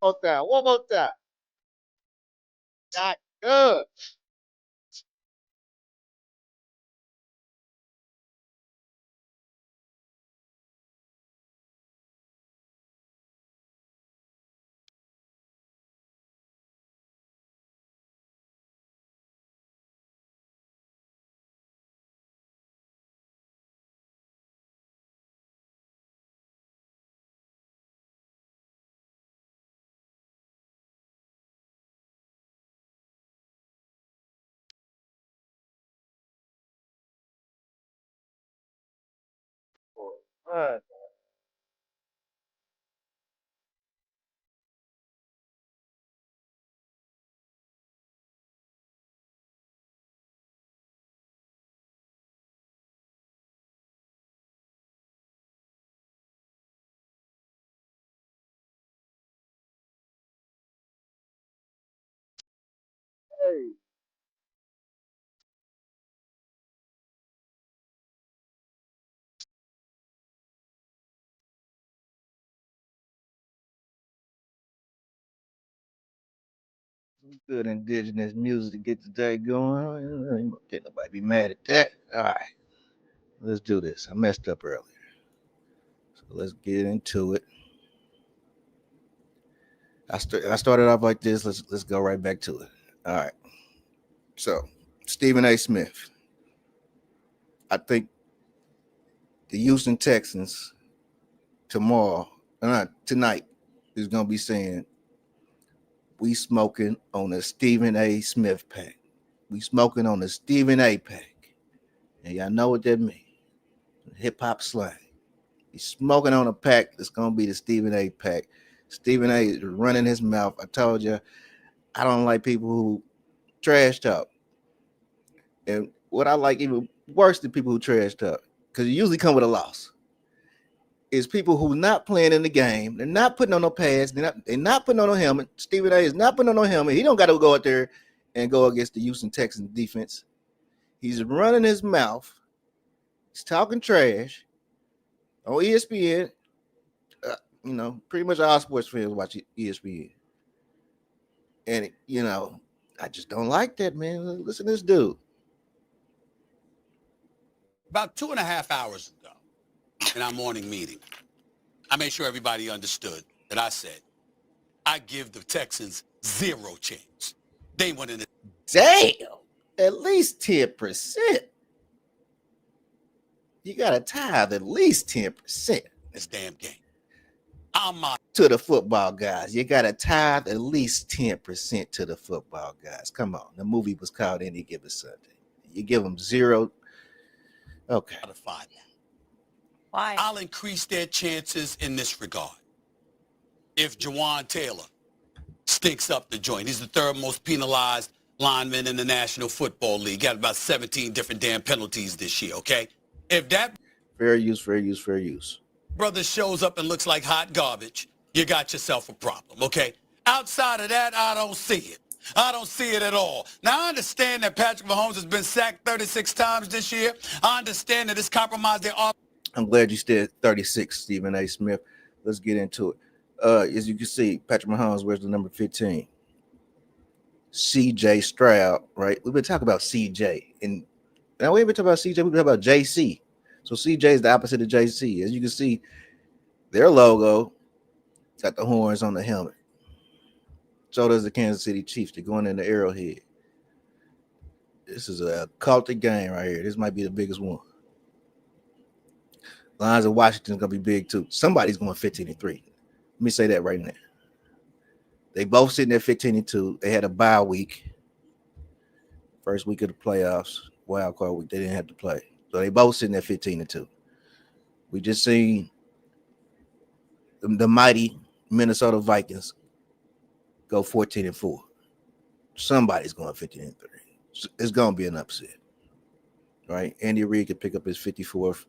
more time. One more time. Not good. Boy, hey. Good indigenous music to get the day going. Can't nobody be mad at that. All right, let's do this. I messed up earlier, so let's get into it. I started off like this. Let's go right back to it. All right. So Stephen A. Smith. I think the Houston Texans tonight is gonna be saying we smoking on a Stephen A. Smith pack. We smoking on a Stephen A. pack, and y'all know what that means. Hip hop slang. He's smoking on a pack that's gonna be the Stephen A. pack. Stephen A. is running his mouth. I told you I don't like people who trash talk. And what I like even worse than people who trash talk, because you usually come with a loss, is people who not playing in the game. They're not putting on no pads. They're not putting on no helmet. Stephen A. is not putting on no helmet. He don't got to go out there and go against the Houston Texans defense. He's running his mouth. He's talking trash on ESPN. Pretty much all sports fans watch ESPN. And, I just don't like that, man. Listen to this dude. About 2.5 hours ago, in our morning meeting, I made sure everybody understood that I said, I give the Texans 0 chance. They went in the Damn, at least 10%. You got to tithe at least 10%. this damn game. I'm to the football guys. You got to tithe at least 10% to the football guys. Come on. The movie was called Any Given Sunday. You give them 0. Okay. modify that. Why? I'll increase their chances in this regard. If Jawan Taylor stinks up the joint, he's the 3rd most penalized lineman in the National Football League. Got about 17 different damn penalties this year, okay? If that fair use. brother shows up and looks like hot garbage, you got yourself a problem, okay? Outside of that, I don't see it. I don't see it at all. Now, I understand that Patrick Mahomes has been sacked 36 times this year. I understand that it's compromised their offense. I'm glad you said 36, Stephen A. Smith. Let's get into it. As you can see, Patrick Mahomes wears the number 15. C.J. Stroud, right? We've been talking about C.J. And now we ain't been talking about C.J. We've been talking about J.C. So C.J. is the opposite of J.C. As you can see, their logo got the horns on the helmet. So does the Kansas City Chiefs. They're going in the Arrowhead. This is a cultic game right here. This might be the biggest one. Lions of Washington's going to be big too. Somebody's going 15-3. Let me say that right now. They both sitting at 15-2. They had a bye week. First week of the playoffs. Wild card week. They didn't have to play. So they both sitting at 15-2. We just seen the mighty Minnesota Vikings go 14-4. Somebody's going 15-3. It's going to be an upset, right? Andy Reid could pick up his 54th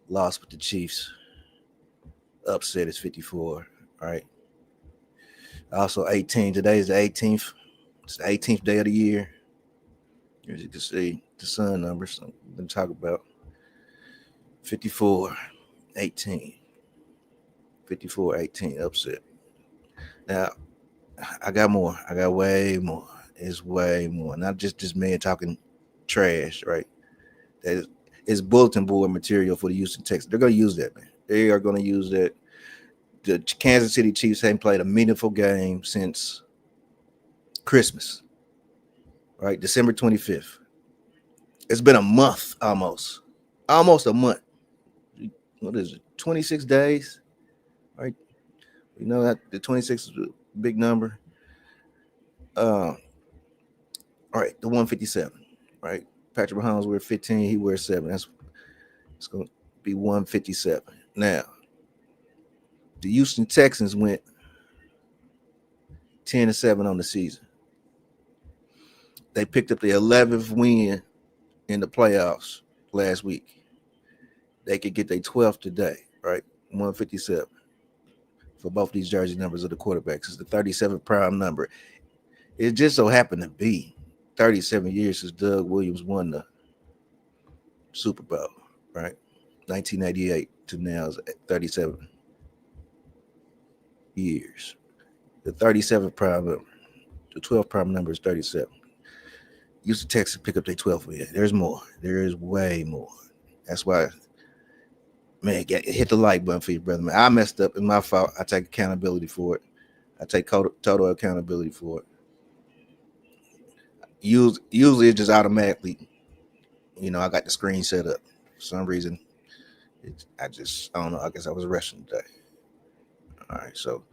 loss with the Chiefs. Upset is 54, right? Also 18. Today is the 18th. It's the 18th day of the year. As you can see, the sun numbers I'm going to talk about. 54, 18. 54, 18, upset. Now, I got more. I got way more. It's way more. Not just this man talking trash, right? That is bulletin board material for the Houston Texans. They're going to use that, man. They are going to use that. The Kansas City Chiefs haven't played a meaningful game since Christmas, right? December 25th. It's been a month almost a month. What is it? 26 days, right? You know that the 26 is a big number. All right, the 157, right? Patrick Mahomes wears 15, he wears 7. It's going to be 157. Now, the Houston Texans went 10-7 on the season. They picked up the 11th win in the playoffs last week. They could get their 12th today, right? 157 for both these jersey numbers of the quarterbacks. It's the 37th prime number. It just so happened to be 37 years since Doug Williams won the Super Bowl, right? 1988 to now is 37 years. The 37th prime number, the 12th prime number is 37. Houston Texans pick up their 12th win. There's more. There is way more. That's why, man, hit the like button for your brother, man. I messed up. It's my fault. I take accountability for it. I take total accountability for it. Usually it's just automatically, I got the screen set up. For some reason, I don't know. I guess I was rushing today. All right, so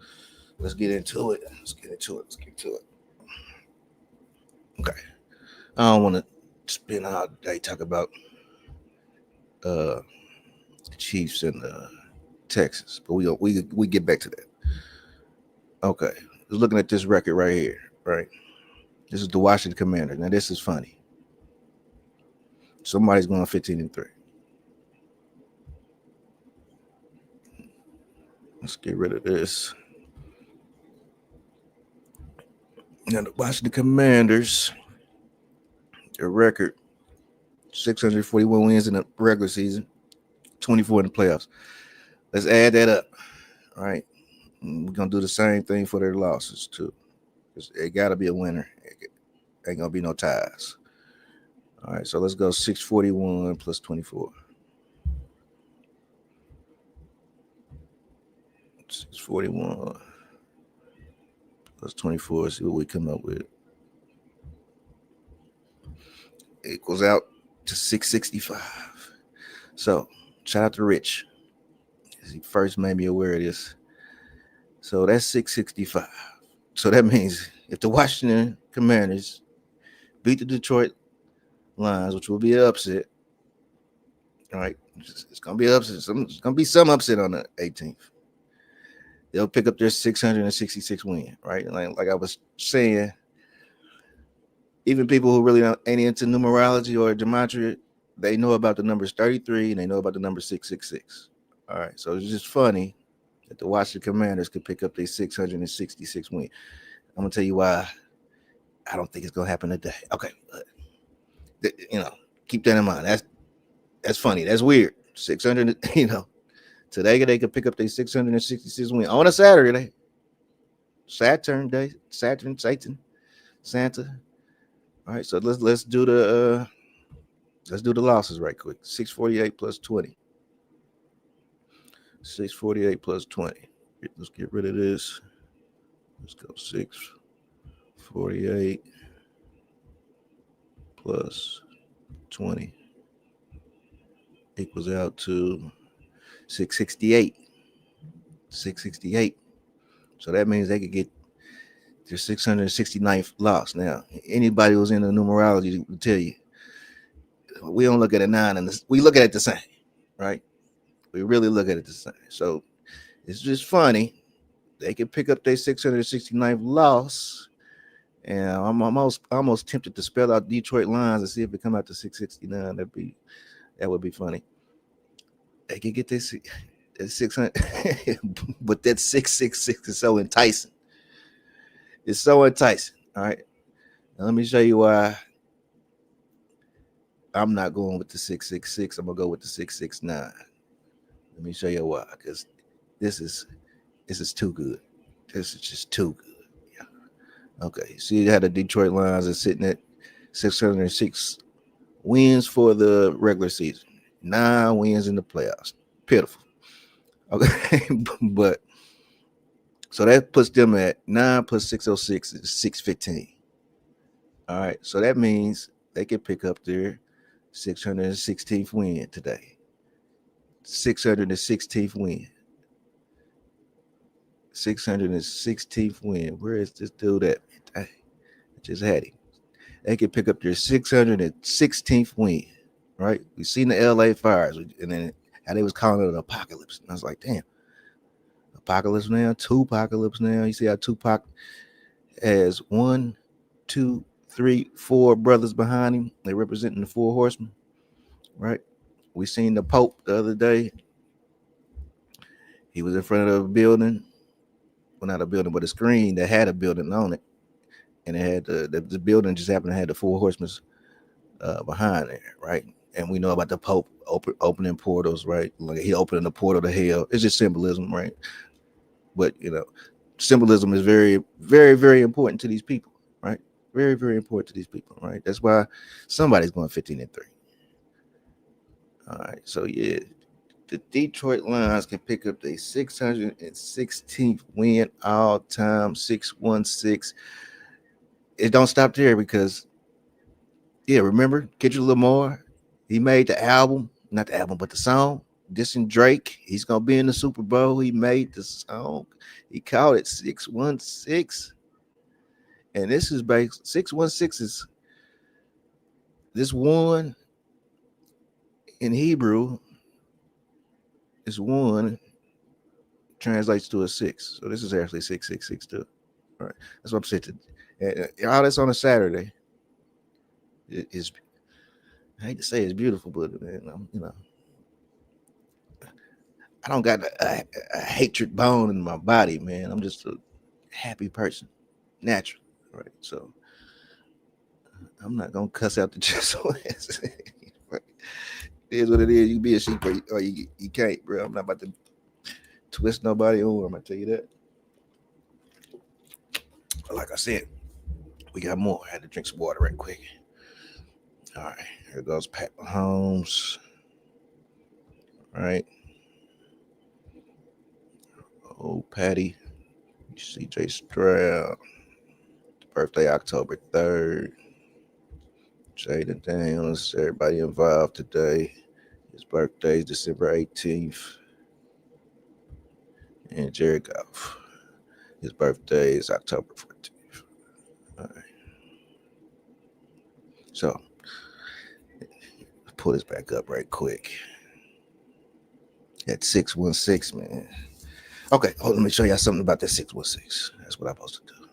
let's get into it. Okay. I don't want to spend all day talking about the Chiefs and Texas, but we get back to that. Okay, looking at this record right here, right? This is the Washington Commanders. Now this is funny. Somebody's going 15-3. Let's get rid of this. Now the Washington Commanders, their record, 641 wins in the regular season, 24 in the playoffs. Let's add that up. All right. We're going to do the same thing for their losses, too. It got to be a winner. Ain't going to be no ties. All right. So let's go 641 plus 24. 641 plus 24. See what we come up with. It goes out to 665. So shout out to Rich. He first made me aware of this. So that's 665. So that means if the Washington Commanders beat the Detroit Lions, which will be an upset, all right, it's going to be an upset. It's going to be some upset on the 18th. They'll pick up their 666 win, right? Like I was saying, even people who really ain't into numerology or gematria, they know about the numbers 33 and they know about the number 666. All right, so it's just funny that the Washington Commanders could pick up their 666 win. I'm gonna tell you why I don't think it's gonna happen today. Okay, keep that in mind. That's funny. That's weird. 600. Today they could pick up their 666 win on a Saturday. Saturn day, Satan. Santa. All right, so let's do the losses right quick. 648 plus 20. 648 plus 20. Let's get rid of this. Let's go 648 plus 20 equals out to 668. 668. So that means they could get their 669th loss. Now, anybody who's in the numerology will tell you, we don't look at a 9 and we look at it the same, right? We really look at it the same. So it's just funny. They can pick up their 669th loss. And I'm almost tempted to spell out Detroit Lions and see if it come out to 669. That would be funny. They can get this 600, but that 666 is so enticing. It's so enticing. All right. Now let me show you why I'm not going with the 666. I'm gonna go with the 669. Let me show you why, because this is too good. This is just too good. Yeah. Okay. See, you had the Detroit Lions are sitting at 606 wins for the regular season, 9 wins in the playoffs. Pitiful. Okay, but so that puts them at 9 plus 606 is 615. All right, so that means they can pick up their 616th win today. 616th win. 616th win. Where is this dude at? I just had him. They can pick up their 616th win. Right? We've seen the LA fires, and then how they was calling it an apocalypse. And I was like, damn, apocalypse now, two apocalypse now. You see how Tupac has 1, 2, 3, 4 brothers behind him. They representing the 4 horsemen, right? We seen the Pope the other day. He was in front of a building, well, not a building, but a screen that had a building on it, and it had the building just happened to have the 4 horsemen behind there, right? And we know about the Pope opening portals, right? Like he opening the portal to hell. It's just symbolism, right? But symbolism is very, very, very important to these people, right? Very, very important to these people, right? That's why somebody's going 15-3. All right, so yeah, the Detroit Lions can pick up their 616th win all time, 616. It don't stop there because, remember Kendrick Lamar? He made the album, not the album, but the song. Dissing Drake. He's gonna be in the Super Bowl. He made the song. He called it 616. And this is based 616 is this one in Hebrew is one translates to a 6. So this is actually 6662. All right. That's what I'm saying. And all that's on a Saturday. It is, I hate to say it's beautiful, but I don't got a hatred bone in my body, man. I'm just a happy person, naturally, right? So I'm not gonna cuss out the just It is what it is. You be a sheep or you can't, bro. I'm not about to twist nobody arm. I tell you that. But like I said, we got more. I had to drink some water right quick. All right, here goes Pat Mahomes. All right. Oh, Patty. CJ Stroud. Birthday October 3rd. Jaden Daniels. Everybody involved today. His birthday is December 18th. And Jared Goff. His birthday is October 14th. All right. So, let's pull this back up right quick. At 616, man. Okay, hold on, let me show y'all something about that 616. That's what I'm supposed to do.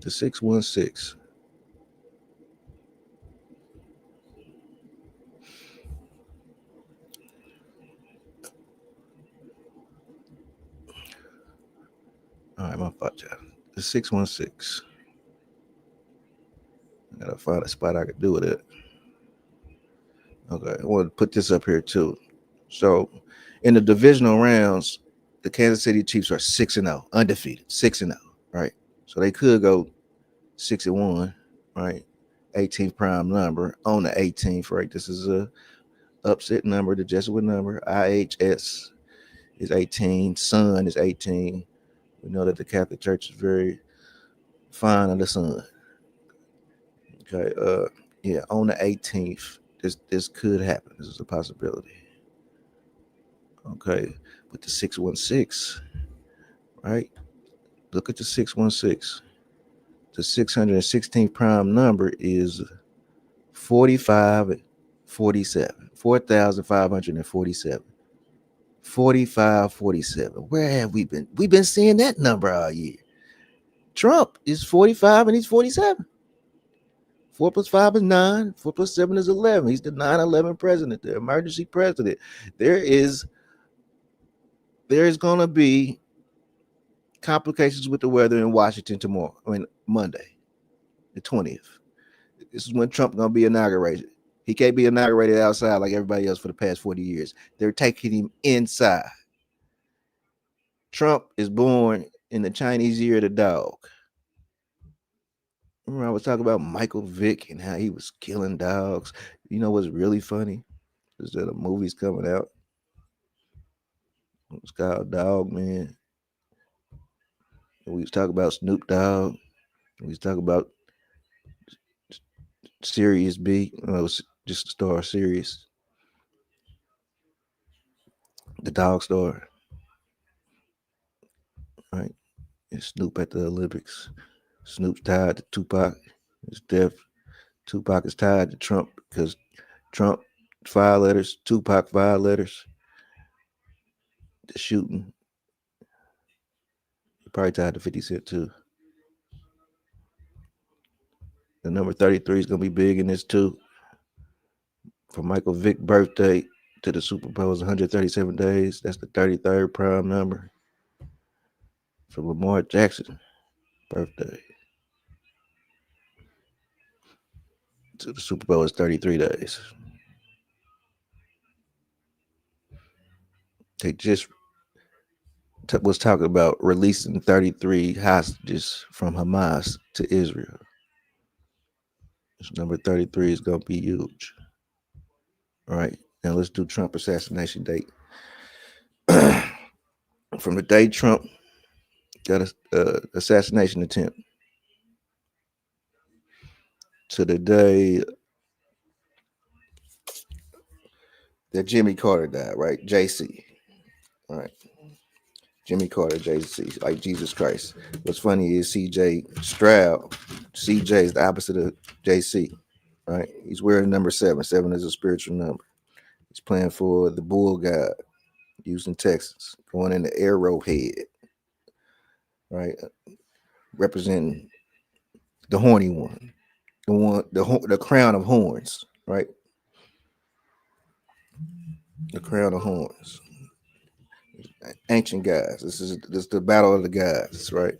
The 616. All right, my fault, y'all. The 616. I gotta find a spot I could do with it. Okay, I want to put this up here too. So, in the divisional rounds, the Kansas City Chiefs are 6-0, undefeated, 6-0, right? So they could go 6-1, right? 18th prime number on the 18th, right? This is a upset number, the Jesuit number. IHS is 18, Sun is 18. We know that the Catholic Church is very fond of the Sun. Okay, on the 18th, this could happen. This is a possibility. Okay, with the 616, right? Look at the 616. The 616th prime number is 4547. 4,547. 4547. Where have we been? We've been seeing that number all year. Trump is 45 and he's 47. 4 plus 5 is 9. 4 plus 7 is 11. He's the 9/11 president, the emergency president. There is going to be complications with the weather in Washington tomorrow. Monday, the 20th. This is when Trump going to be inaugurated. He can't be inaugurated outside like everybody else for the past 40 years. They're taking him inside. Trump is born in the Chinese year of the dog. Remember, I was talking about Michael Vick and how he was killing dogs. You know what's really funny is that a movie's coming out. It's called Dog Man. We was talking about Snoop Dogg. We was talking about Sirius B. Just the star Sirius, the dog star. Right? And Snoop at the Olympics. Snoop's tied to Tupac. His death. Tupac is tied to Trump because Trump 5 letters, Tupac 5 letters. The shooting. He probably tied to 50 Cent too. The number 33 is gonna be big in this too. From Michael Vick birthday to the Super Bowl is 137 days. That's the 33rd prime number. From Lamar Jackson birthday to the Super Bowl is 33 days. They just was talking about releasing 33 hostages from Hamas to Israel. This number 33 is going to be huge. All right, now let's do Trump assassination date. From the day Trump got an assassination attempt to the day that Jimmy Carter died, right? JC. All right. Jimmy Carter, JC, like Jesus Christ. What's funny is CJ Stroud. CJ is the opposite of JC, right? He's wearing number 7. 7 is a spiritual number. He's playing for the Bull God, Houston, Texas, going in the Arrowhead, right? Representing the horny one, the crown of horns, right? The crown of horns. Ancient guys. This is the battle of the gods, right?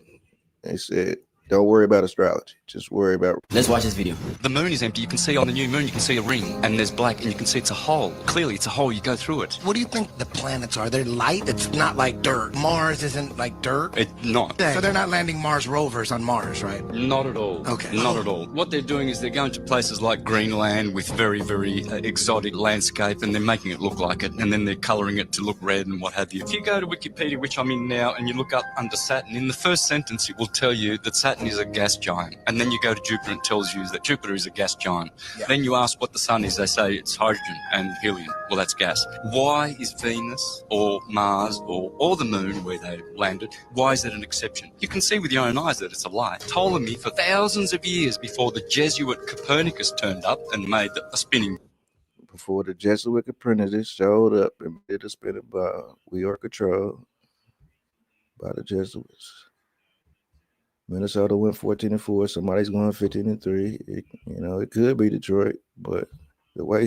They said, don't worry about astrology. Just worry about... Let's watch this video. The moon is empty. You can see on the new moon, you can see a ring, and there's black, and you can see it's a hole. Clearly, it's a hole. You go through it. What do you think the planets are? They're light? It's not like dirt. Mars isn't like dirt? It's not. So they're not landing Mars rovers on Mars, right? Not at all. Okay. Not at all. What they're doing is they're going to places like Greenland with very, very exotic landscape, and they're making it look like it, and then they're colouring it to look red and what have you. If you go to Wikipedia, which I'm in now, and you look up under Saturn, in the first sentence it will tell you that Saturn is a gas giant, and then you go to Jupiter and it tells you that Jupiter is a gas giant. Yeah. Then you ask what the sun is, they say it's hydrogen and helium. Well, that's gas. Why is Venus or Mars or the moon where they landed, why is it an exception? You can see with your own eyes that it's a lie. Ptolemy, for thousands of years before the Jesuit Copernicus turned up and made a spinning... Before the Jesuit Copernicus showed up and did a spinning ball, we are controlled by the Jesuits. Minnesota went 14-4. Somebody's going 15-3. It could be Detroit, but the way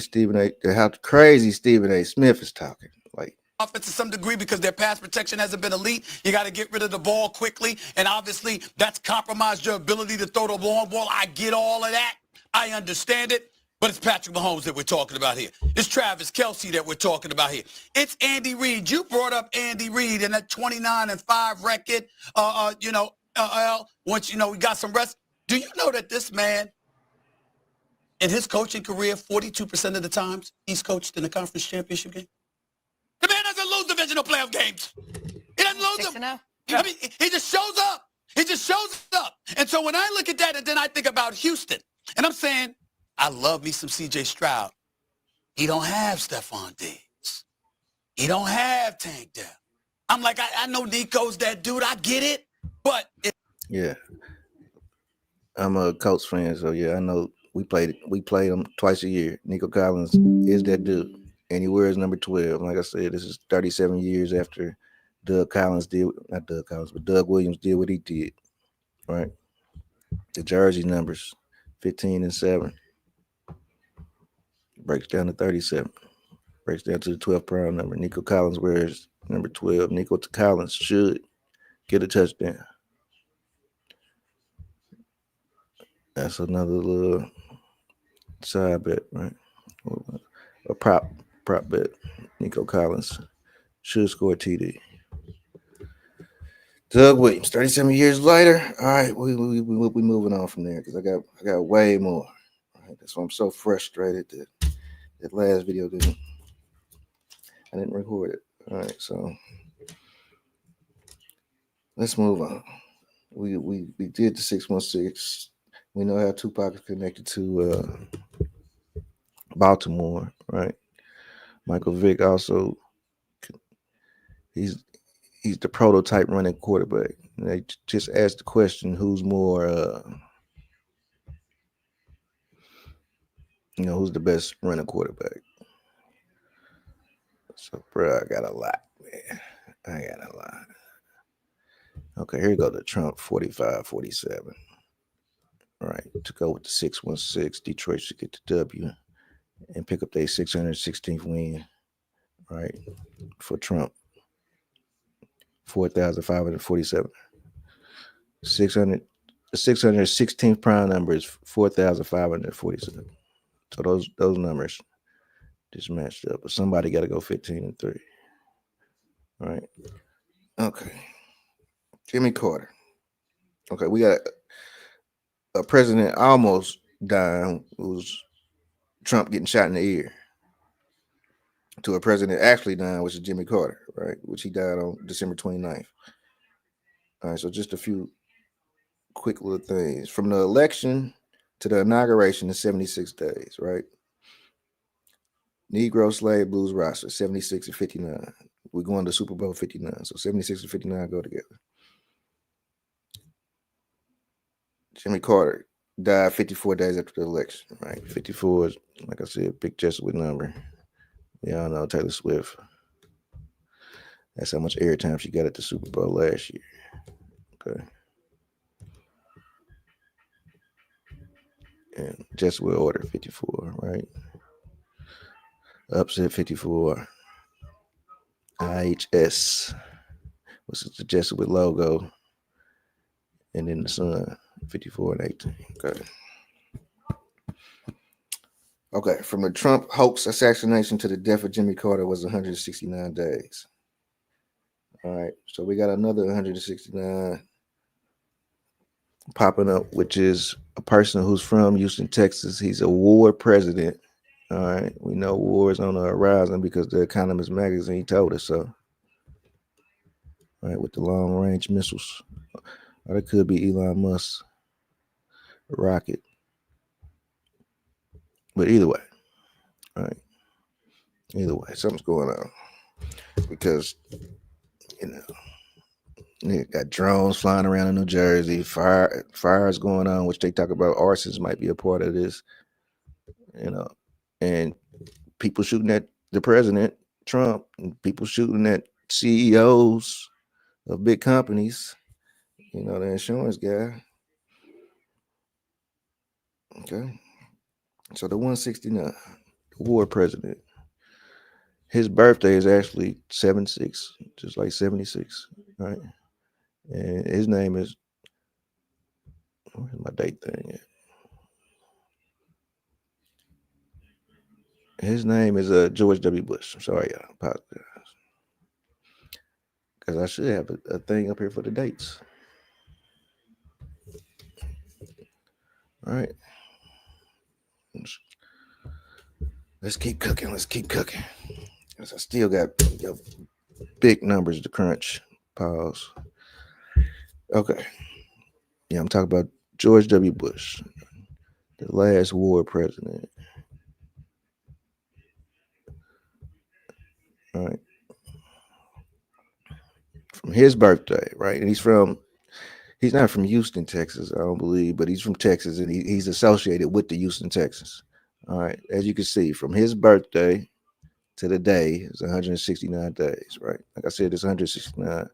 how crazy Stephen A. Smith is talking, like offense to some degree because their pass protection hasn't been elite. You got to get rid of the ball quickly, and obviously that's compromised your ability to throw the long ball. I get all of that. I understand it. But it's Patrick Mahomes that we're talking about here. It's Travis Kelce that we're talking about here. It's Andy Reid. You brought up Andy Reid and that 29-5 record. Once we got some rest. Do you know that this man, in his coaching career, 42% of the times he's coached in the conference championship game? The man doesn't lose divisional playoff games. He doesn't lose them. I mean, he just shows up. He just shows up. And so when I look at that, and then I think about Houston, and I'm saying, I love me some C.J. Stroud. He don't have Stephon Diggs. He don't have Tank Dell. I'm like, I know Nico's that dude. I get it. But yeah, I'm a Colts fan, so yeah, I know we played them twice a year. Nico Collins is that dude, and he wears number 12. Like I said, this is 37 years after Doug Williams did what he did. Right, the jersey numbers 15 and 7 breaks down to 37, breaks down to the 12th prime number. Nico Collins wears number 12. Nico Collins should get a touchdown. That's another little side bet, right? A prop bet. Nico Collins should score TD. Doug Williams, 37 years later. All right, we moving on from there because I got way more. All right, that's why I'm so frustrated that last video I didn't record it. All right, so let's move on. We did the 616. We know how Tupac is connected to Baltimore, right? Michael Vick also, he's the prototype running quarterback. And they just asked the question, who's more, who's the best running quarterback? So, bro, I got a lot, man. I got a lot. Okay, here you go to Trump, 45-47. All right, to go with the 616, Detroit should get the W and pick up their 616th win, right, for Trump. 4,547. 616th prime number is 4,547. So those numbers just matched up. But somebody got to go 15-3. All right. Okay. Jimmy Carter. Okay, we got a president almost dying, who's Trump getting shot in the ear, to a president actually dying, which is Jimmy Carter, right? Which he died on December 29th. All right, so just a few quick little things. From the election to the inauguration is 76 days, right? Negro Slave Blues roster, 76-59. We're going to Super Bowl 59. So 76-59 go together. Jimmy Carter died 54 days after the election, right? 54 is, like I said, a big Jesuit number. We all know Taylor Swift. That's how much airtime she got at the Super Bowl last year. Okay. And Jesuit order 54, right? Upset 54. IHS, which is the Jesuit logo. And then the sun, 54 and 18. Okay. Okay, from the Trump hoax assassination to the death of Jimmy Carter was 169 days. All right, so we got another 169 popping up, which is a person who's from Houston, Texas. He's a war president. All right, we know war is on the horizon because the Economist magazine told us so. All right, with the long range missiles, or it could be Elon Musk's rocket. But either way, all right. Either way, something's going on because they got drones flying around in New Jersey, fires going on, which they talk about arsons might be a part of this, and people shooting at the president, Trump, and people shooting at CEOs of big companies, the insurance guy. Okay. So the 169, the war president, his birthday is actually 76, just like 76, right? And his name is, where's my date thing at? His name is George W. Bush. I'm sorry, y'all. Apologize. Because I should have a thing up here for the dates. All right. Let's keep cooking. Because I still got big numbers to crunch. Pause. Okay. Yeah, I'm talking about George W. Bush, the last war president. All right. From his birthday, right? And he's not from Houston, Texas, I don't believe, but he's from Texas, and he's associated with the Houston, Texas. All right. As you can see, from his birthday to the day is 169 days, right? Like I said, it's 169.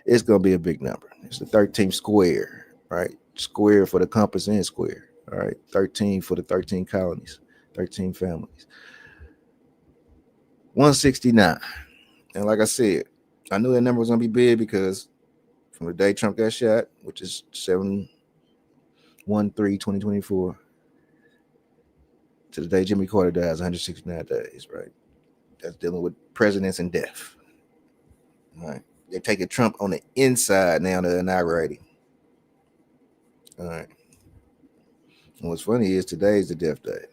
It's going to be a big number. It's the 13th square, right? Square for the compass and square, all right? 13 for the 13 colonies, 13 families. 169. And like I said, I knew that number was going to be big because from the day Trump got shot, which is 7/1/3/2024, to the day Jimmy Carter dies, 169 days, right? That's dealing with presidents and death. All right. They're taking Trump on the inside now. They're inaugurating. All right. And what's funny is today is the death date,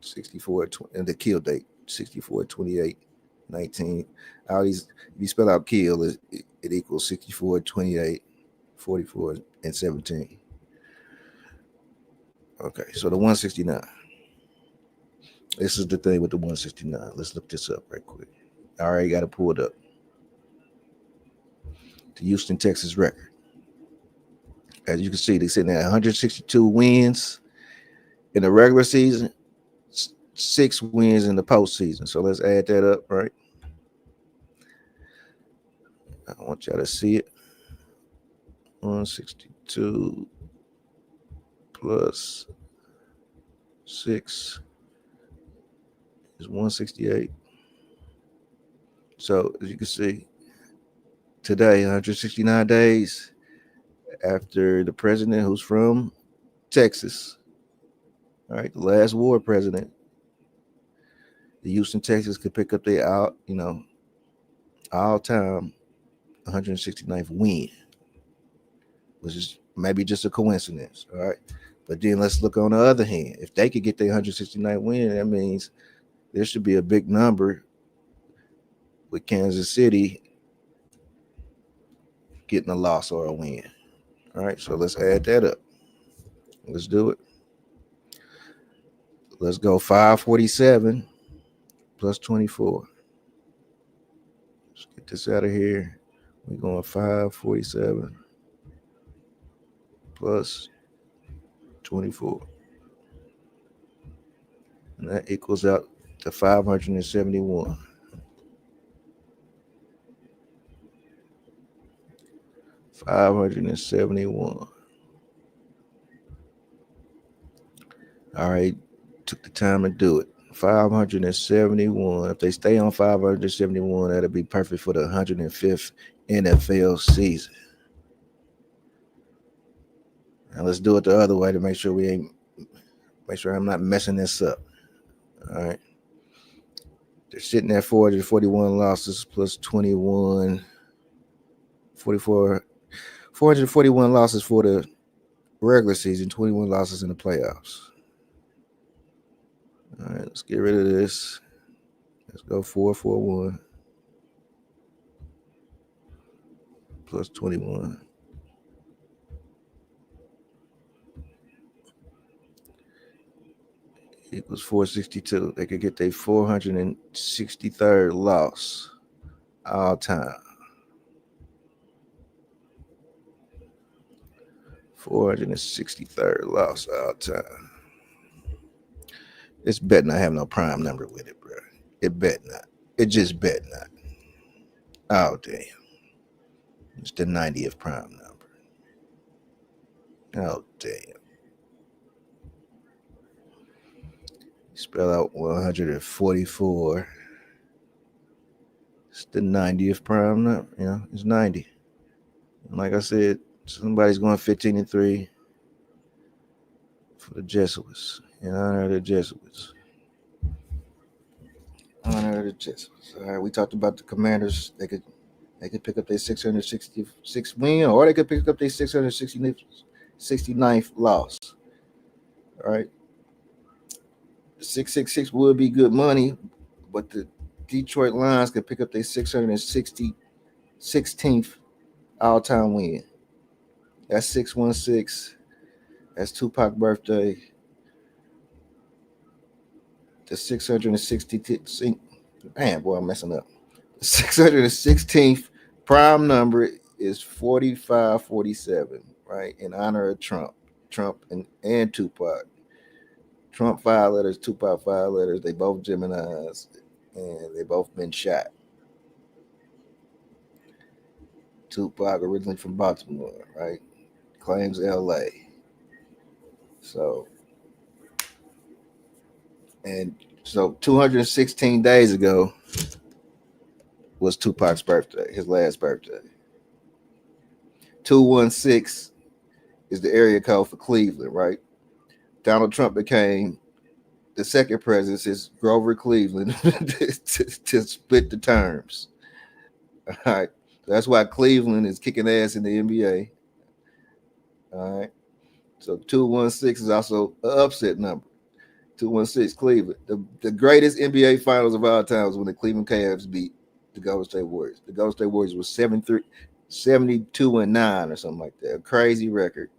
64, and the kill date, 64, 28, 19. All these, if you spell out kill, it equals 64, 28, 44, and 17. Okay, so the 169. This is the thing with the 169. Let's look this up right quick. I already got it pulled up. The Houston, Texas record. As you can see, they're sitting at 162 wins in the regular season, 6 wins in the postseason. So let's add that up, right? I want y'all to see it. 162 plus 6 is 168. So as you can see, today, 169 days after the president who's from Texas, all right, the last war president, the Houston, Texas could pick up their all-time 169th win, which is maybe just a coincidence, all right? But then let's look on the other hand. If they could get their 169th win, that means there should be a big number with Kansas City getting a loss or a win. All right, so let's add that up. Let's do it. Let's go 547 plus 24. Let's get this out of here. We're going 547 plus 24. And that equals out to 571. $571. All right, took the time to do it. 571. If they stay on 571, that'll be perfect for the 105th NFL season. Now let's do it the other way to make sure I'm not messing this up. All right. They're sitting at 441 losses plus 21, 441 losses for the regular season, 21 losses in the playoffs. All right, let's get rid of this. Let's go 441 plus 21. Equals 462. They could get their 463rd loss all time. 463rd loss all time. This bet not have no prime number with it, bro. It bet not. It just bet not. Oh, damn. It's the 90th prime number. Oh, damn. Spell out 144. It's the 90th prime number. It's 90. And like I said, somebody's going 15-3 for the Jesuits. In honor of the Jesuits. Honor of the Jesuits. All right, we talked about the Commanders. They could pick up their 666 win, or they could pick up their 669th loss. All right. 666 would be good money, but the Detroit Lions could pick up their 616th all-time win. That's 616. That's Tupac's birthday. The 660th. Man, boy, I'm messing up. The 616th prime number is 4547, right? In honor of Trump and Tupac. Trump 5 letters, Tupac 5 letters. They both Geminis, and they both been shot. Tupac originally from Baltimore, right? Claims LA. So 216 days ago was Tupac's birthday, his last birthday. 216 is the area code for Cleveland, right? Donald Trump became the second president since Grover Cleveland to split the terms. All right. That's why Cleveland is kicking ass in the NBA. All right. So 216 is also an upset number. 216 Cleveland. The greatest NBA finals of all time was when the Cleveland Cavs beat the Golden State Warriors. The Golden State Warriors was 72-9 or something like that. A crazy record.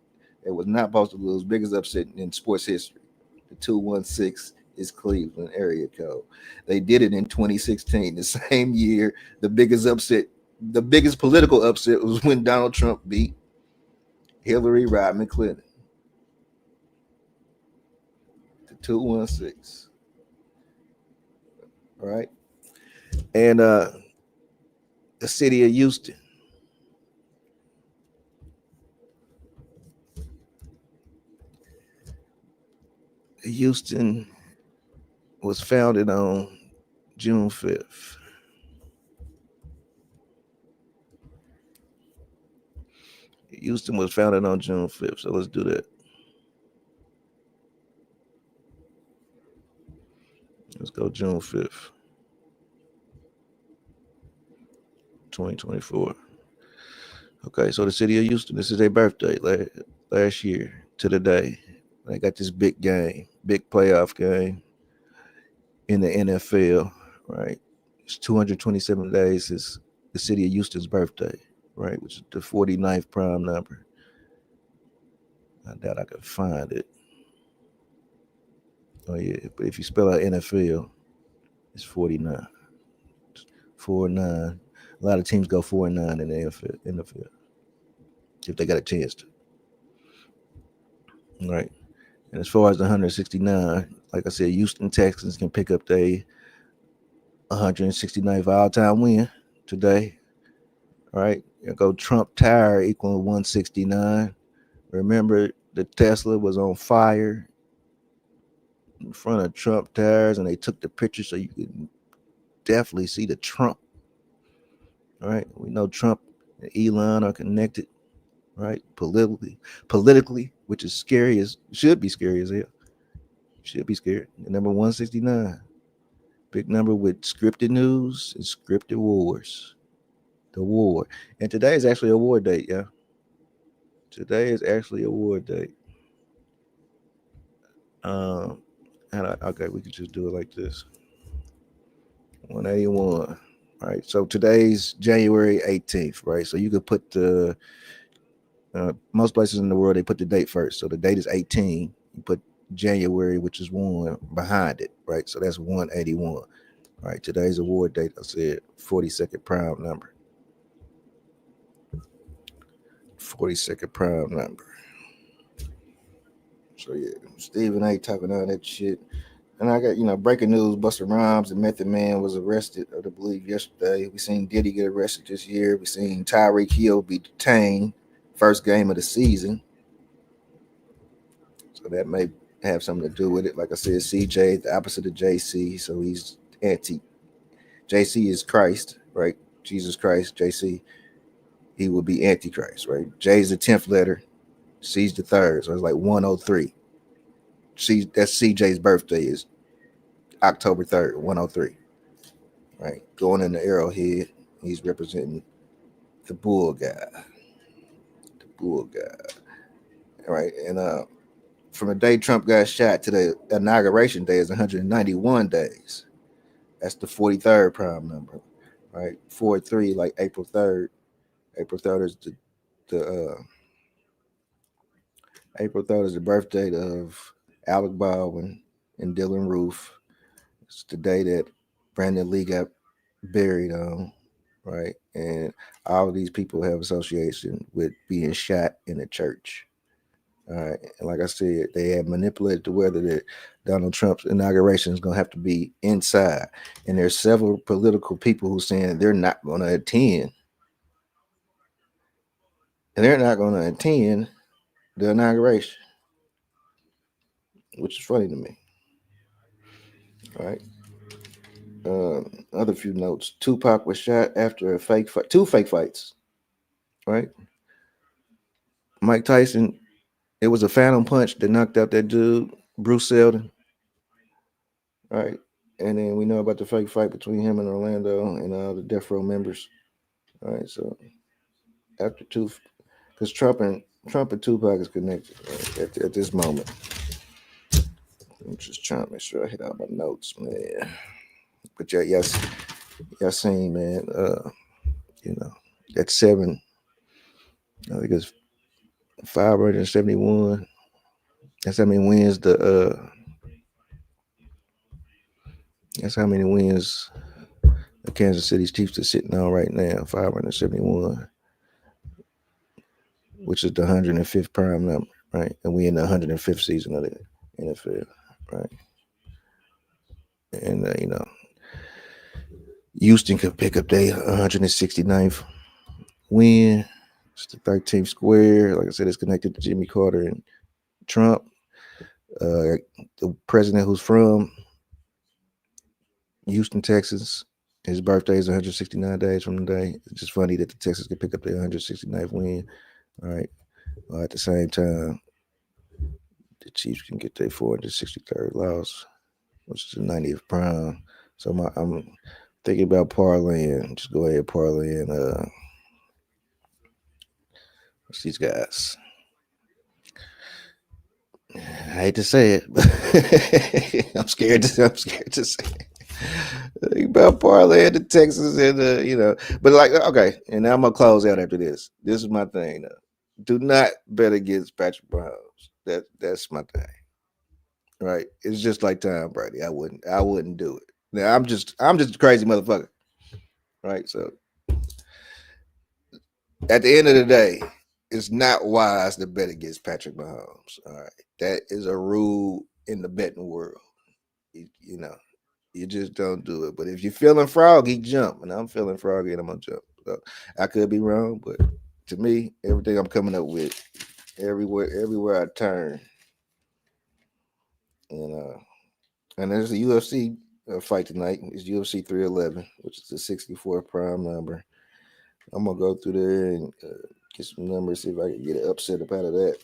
It was not supposed to lose. Biggest upset in sports history. The 216 is Cleveland area code. They did it in 2016, the same year. The biggest political upset was when Donald Trump beat Hillary Rodham Clinton. The 216. All right. And the city of Houston. Houston was founded on June 5th. Houston was founded on June 5th. So let's do that. Let's go June 5th, 2024. Okay, so the city of Houston, this is their birthday last year to the day. They got this big game, big playoff game in the NFL, right? It's 227 days is the city of Houston's birthday, right? Which is the 49th prime number. I doubt I could find it. Oh, yeah, but if you spell out NFL, it's 49. 4-9. A lot of teams go 4-9 in the NFL if they got a chance to. All right. And as far as the 169, like I said, Houston Texans can pick up their 169th all-time win today. All right. You go Trump Tower equaling 169. Remember, the Tesla was on fire in front of Trump Towers, and they took the picture so you could definitely see the Trump. All right. We know Trump and Elon are connected, right? Politically, which is should be scary as hell. Should be scary. The number 169. Big number with scripted news and scripted wars. The war. And today is actually a war date, yeah. Today is actually a war date. Okay, we can just do it like this. 181. All right. So today's January 18th, right? So you could put the most places in the world they put the date first. So the date is 18. You put January, which is 1 behind it, right? So that's 181. All right. Today's award date, I said 42nd prime number. 42nd prime number. So yeah, Stephen A. talking all that shit. And I got, breaking news, Busta Rhymes and Method Man was arrested, I believe, yesterday. We seen Diddy get arrested this year. We seen Tyreek Hill be detained, first game of the season. So that may have something to do with it. Like I said, CJ, the opposite of JC. So he's anti. JC is Christ, right? Jesus Christ, JC. He will be Antichrist, right? J's the 10th letter. C's the 3rd. So it's like 103. That's CJ's birthday is October 3rd, 103. Right? Going in the arrowhead. He's representing the bull guy. The bull guy. All right. And from the day Trump got shot to the inauguration day is 191 days. That's the 43rd prime number. Right? 43, like April 3rd. April 3rd is April 3rd is the birthday of Alec Baldwin and Dylan Roof. It's the day that Brandon Lee got buried on, right? And all of these people have association with being shot in a church. All right. And like I said, they have manipulated the weather that Donald Trump's inauguration is going to have to be inside. And there's several political people who are saying they're not going to attend. And they're not going to attend the inauguration, which is funny to me. All right. Other few notes. Tupac was shot after a fake fight, 2 fake fights. Right. Mike Tyson, it was a phantom punch that knocked out that dude, Bruce Seldon. Right. And then we know about the fake fight between him and Orlando and all the Death Row members. All right, so after two, because Trump and Tupac is connected at this moment. I'm just trying to make sure I hit out my notes, man. But y'all seen, man. You know, at 7, I think it's 571. That's how many wins that's how many wins the Kansas City Chiefs are sitting on right now. 571, which is the 105th prime number, right? And we in the 105th season of the NFL, right? And Houston could pick up their 169th win. It's the 13th square. Like I said, it's connected to Jimmy Carter and Trump. The president who's from Houston, Texas, his birthday is 169 days from the day. It's just funny that the Texans could pick up their 169th win. All right. Well, at the same time, the Chiefs can get their 463rd loss, which is the 90th prime. So I'm thinking about parlaying. Just go ahead and parlay and what's these guys? I hate to say it, but I'm scared to say it. Think about parlay the Texans and but like okay, and now I'm gonna close out after this. This is my thing. Do not bet against Patrick Mahomes. That's my thing. Right? It's just like Tom Brady. I wouldn't do it. Now I'm just a crazy motherfucker. Right? So at the end of the day, it's not wise to bet against Patrick Mahomes. All right. That is a rule in the betting world. You just don't do it. But if you're feeling froggy, jump. And I'm feeling froggy and I'm going to jump. So I could be wrong, but to me, everything I'm coming up with, everywhere I turn, and there's a UFC fight tonight. It's UFC 311, which is the 64 prime number. I'm going to go through there and get some numbers, see if I can get an upset up out of that.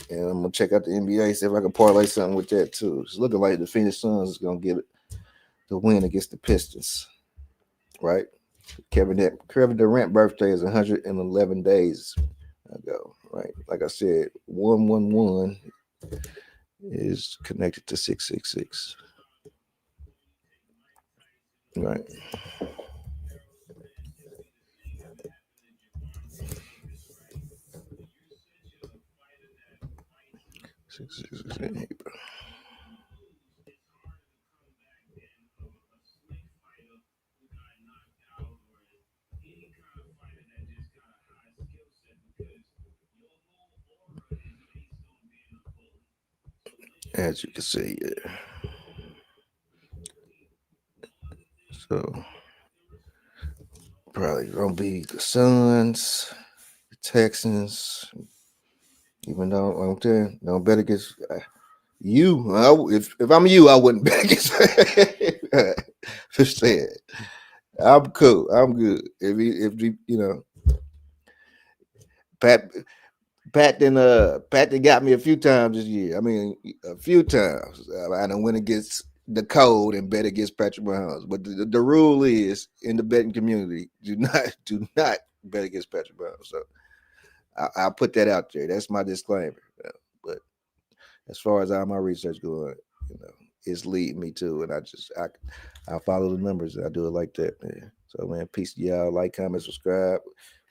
And I'm going to check out the NBA, see if I can parlay something with that too. It's looking like the Phoenix Suns is going to get it. The win against the Pistons, right? Kevin Durant birthday is 111 days ago, right? Like I said, 111 is connected to 666, right? As you can see, yeah. So probably gonna be the Suns, the Texans. Even though I'm telling you, don't bet against you. If I'm you, I wouldn't bet against. Just saying, I'm cool. I'm good. If Pat Pat then got me a few times this year. I mean, a few times. I done went against the code and bet against Patrick Mahomes. But the rule is in the betting community, do not bet against Patrick Mahomes. So I'll put that out there. That's my disclaimer. But as far as all my research going, it's leading me to, and I follow the numbers and I do it like that, man. So man, peace to y'all. Like, comment, subscribe.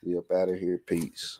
We up out of here. Peace.